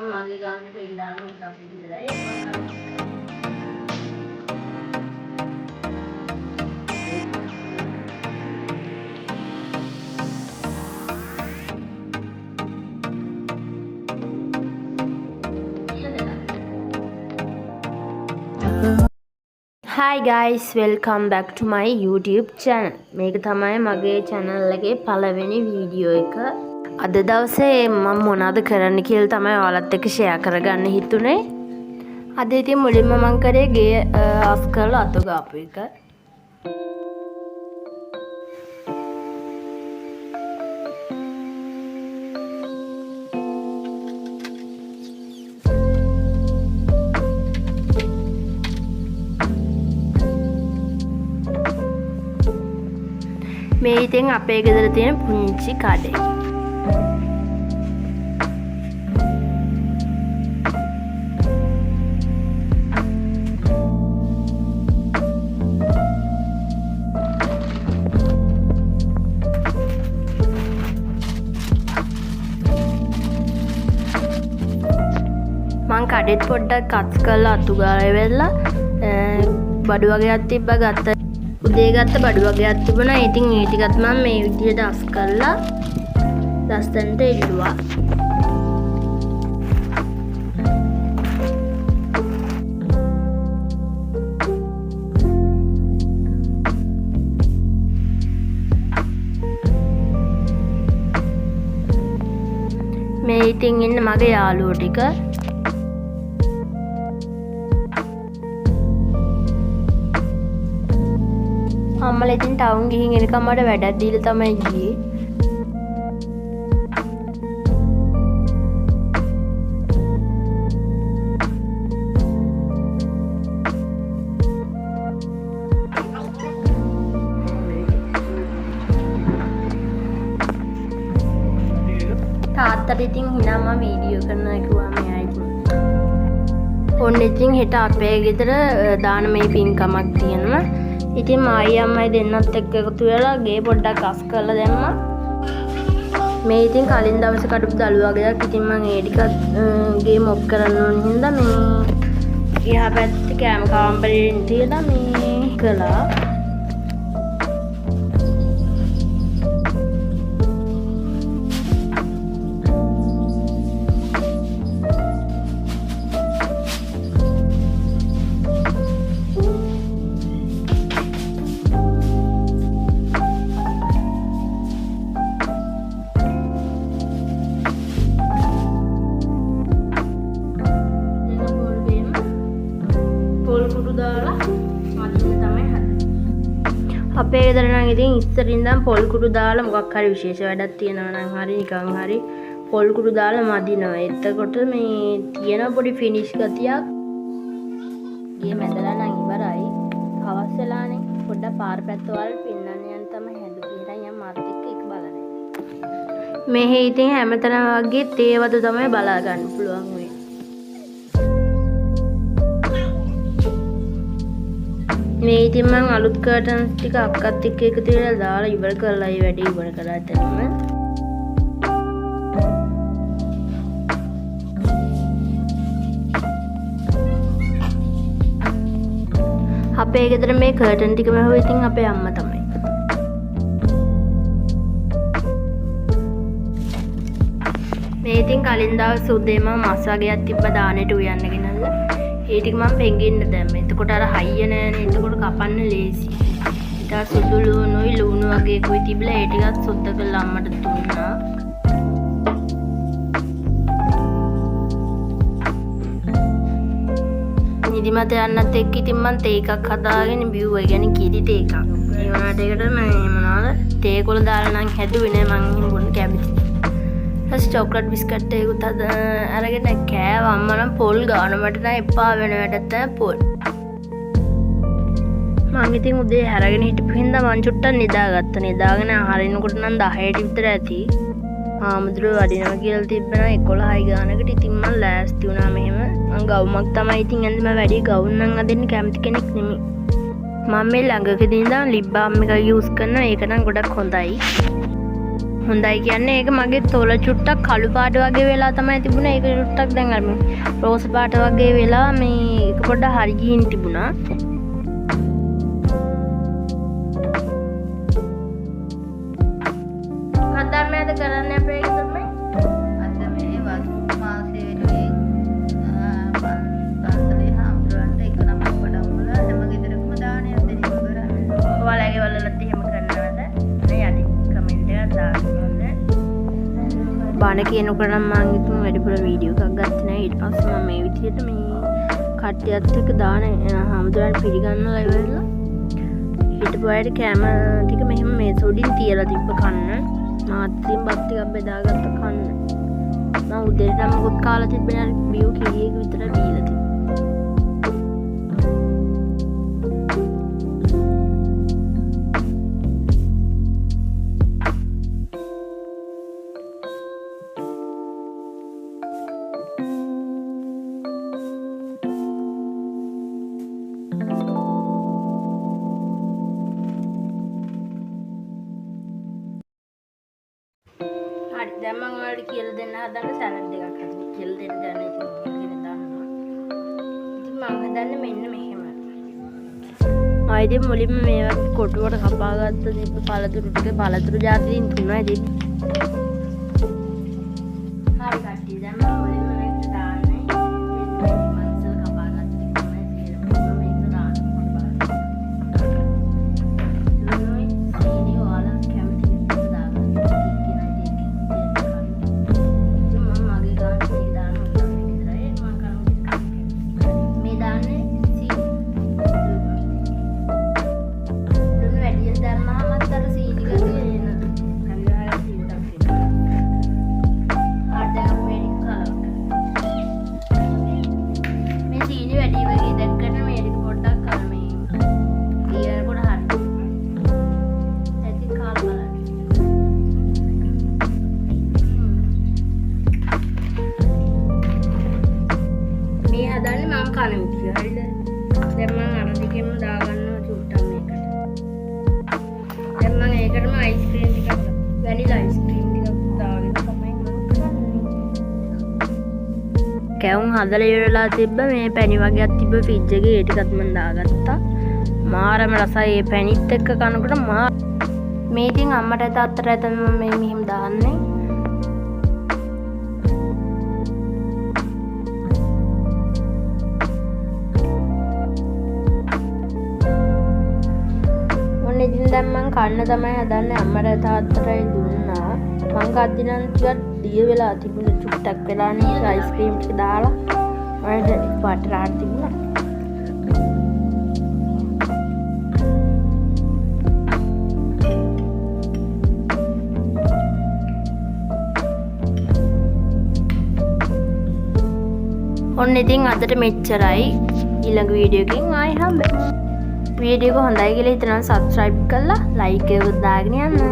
මගේ ගානට ඉඳාන අපි ඉඳලා ඒක Hi guys, welcome back to my YouTube channel. මේක තමයි මගේ channel එකේ පළවෙනි වීඩියෝ එක. අද දවසේ මම මොනවද කරන්න කියලා තමයි ඔයාලත් එක්ක share කරගන්න හිතුනේ. අද ඉතින් මුලින්ම මම කරේ ගේ off කරලා අතු ගාපු එක. මේ ඉතින් අපේ ගෙදර තියෙන පුංචි කඩේ. මං කඩෙත් පොඩ්ඩක් කට් කරලා අතු ගාලා වෙලා බඩු වගේක් තිබ්බා ගත්තා. උදේ ගත්ත බඩු වගේක් තිබුණා. ඉතින් ඒ ටිකත් මම මේ විදිහට අස් කරලා ලස්සනට ඉල්ලුවා. මේ ඉතින් ඉන්න මගේ යාළුවෝ ටික අම්මලා ඉතින් ටවුන් ගිහින් එනකම් මට වැඩක් දීලා තමයි ගියේ. තාත්තට ඉතින් හිනා මම වීඩියෝ කරනවා කිව්වා මෙයා ඉතින්. ඔන්න ඉතින් හෙට අපේ ගෙදර දානමය පින්කමක් තියෙනවා. ඉතින් මායි අම්මයි දෙන්නත් එක්ක එකතු වෙලා ගේ පොඩ්ඩක් අස් කරලා දැම්මා. මේ ඉතින් කලින් දවසේ කඩපු දළු වගේක් ඉතින් මම ඒ ටිකත් ගේ මොප් කරන්න ඕන හින්දා මේ එහා පැත්තේ කැම කාමරේ තියලා මේ කළා. අපේ ගෙදර නම් ඉතින් ඉස්සරින් ඉඳන් පොල් කුඩු දාලා මොකක් හරි විශේෂ වැඩක් තියෙනවා නම් හරි නිකන් හරි පොල් කුඩු දාලා මදිනවා. එතකොට මේ තියෙන පොඩි ෆිනිෂ් ගතියක් ගේ මැදලා නම් ඉවරයි. හවස් වෙලානේ පොඩ්ඩක් පාර පැත්ත වල පින්නන්න යන තමයි හැදුවේ. ඉතින් යම් මාත් එක්ක ඒක බලන්න. මේ ඉතින් හැමතැනම වගේ තේවද තමයි බලා ගන්න පුළුවන් වෙන්නේ. මේ ඉතින් මම අලුත් කර්ටන්ස් ටික අක්කත් එක්ක එකතු වෙලා දාලා ඉවර කරලා ඒ වැඩේ ඉවර කරලා තැනම අපේ ගෙදර මේ කර්ටන් ටික මහුවේ ඉතින් අපේ අම්මා තමයි. මේ ඉතින් කලින් දවස් උදේ මම මස් වගේක් තිබ්බ දානෙට උයන්න ගෙනල්ලා ඒ ටික මම පෙඟින්න දැම්මා. එතකොට අර හයිය නෑනේ. එතකොට කපන්න ලේසි. ඊට සුදු ලුණුයි ලුණු වගේ කුයි තිබිලා ඒ ටිකත් සුද්ධ කරලා අම්මට දුන්නා. නිදිමත යන්නත් එක්ක ඉතින් මම තේ එකක් හදාගෙන බිව්වා. ඒ කියන්නේ කිරි තේ එකක්. ඒ වුණාට ඒකට මම මොනවාද තේ කොළ දාලා නම් හැදුවේ නෑ. මං එහෙම බොන්න කැමති. චොක්ලට් බිස්කට් එකකුත් අරගෙන කෑවා. අම්මා නම් පොල් ගාන මට නම් එපා වෙන වැඩක් තමයි පොල්. මං ඉතින් උදේ හැරගෙන හිටපු හින්දා මං චුට්ටක් නිදාගත්තා. නිදාගෙන හරිනකොට නම් 10ට විතර ඇති. ආමුදුර වඩිනවා කියලා තිබ්බනම් 11යි ගානකට. ඉතින් මං ලෑස්ති වුණා මෙහෙම. මං ගවුමක් තමයි ඉතින් ඇඳලා මම වැඩි ගවුම් නම් අදින්න කැමති කෙනෙක් නෙමෙයි. මම මේ ළඟකදී ඉඳන් ලිප් බාම් එක යූස් කරනවා. ඒක නම් ගොඩක් හොඳයි. හොඳයි කියන්නේ ඒක මගේ තොල චුට්ටක් කළු පාට වගේ වෙලා තමයි තිබුණේ. ඒක චුට්ටක් දැන් අර රෝස් පාට වගේ වෙලා මේ ඒක පොඩ්ඩක් හරි ගිහින් තිබුණා. කද්දම්මයද කරන්න අපේ ඉස්සරනේ. අද මේ වස් මාසේ වෙනුවෙන් පන්සලේ හාමුදුරන්ට එක නමක් පඩම් වල හැම ගෙදරකම දානයක් දෙන්න කරන්නේ. ඔයාලගේ වලලත් එහෙම කරනවද? මේ යටි කමෙන්ට් එකක් දාන්න. බාන කියනකොට නම් මම හිතුවා වැඩිපුර වීඩියෝ එකක් ගත්තේ නැහැ. ඊට පස්සේ මම මේ විදිහට මේ කට්ටියත් එක්ක දාන හාමුදුරන් පිළිගන්නලා ඉවරලා හිටපු අයට කැම ටික මෙහෙම මේ සොඩින් තියලා තිබ්බ කන්න. මාත්‍රින් බත් ටිකක් බෙදාගත්ත කන්න. මම උදේට නම් මොකක් කාලා තිබ්බේ නැහැ. බියෝ කීයක විතර බීලා තිබ්බා. හරි දැන් මම ඔයාලට කියලා දෙන්න හදන්නේ සලාඩ් එකක් හදන්න. කියලා දෙන්න දැන් ඉතින් කියලා දානවා. ඉතින් මම හදන්නේ මෙන්න මෙහෙම. මම ඉතින් මුලින්ම මේ වගේ කොටුවට කපාගත්ත තිබ්බ පළතුරු ටික පළතුරු ජාතියින් තුනයි තිබ්බේ. හරි කට්ටිය දැන් මම මුලින්ම මේක දාන්නේ. මන්සල් කපාගත්ත ටික තමයි කියලා මේක දාන්න කොටපාර. ලුණුයි සීනි ඔයාලා කැමති විදිහට දාගන්න. කන විදිය හරිද? දැන් මම අර දෙකෙන්ම දාගන්නවා චුට්ටක් මේකට. දැන් මම ඒකටම අයිස්ක්‍රීම් ටිකක් වැනිලා අයිස්ක්‍රීම් ටිකක් දාගෙන තමයි මම කරන්නේ. කැවුම් හදලා ඉවරලා තිබ්බ මේ පැණි වගේක් තිබ්බ ෆ්‍රිජ් එකේ ඒ ටිකත් මම දාගත්තා. මාරම රසයි මේ පැණිත් එක්ක කනකොට මේ ඉතින් අම්මට තාත්තට තමයි මම මේ මෙහෙම දාන්නේ. ඉතින් දැන් මං කන්න තමයි හදන්නේ. අම්මට තාත්තටයි දුන්නා. මං කද්දිනම් ටිකක් දිය වෙලා තිබුණේ චුට්ටක් වෙලා නේ අයිස්ක්‍රීම් ටික දාලා මට පාට රාත් තිබුණා. ඔන්න ඉතින් අදට මෙච්චරයි. ඊළඟ වීඩියෝ එකකින් ආයෙ හම්බෙමු. වීඩියෝ එක හොඳයි කියලා හිතනවා සබ්ස්ක්‍රයිබ් කරලා ලයික් එකක් දාගෙන යන්න.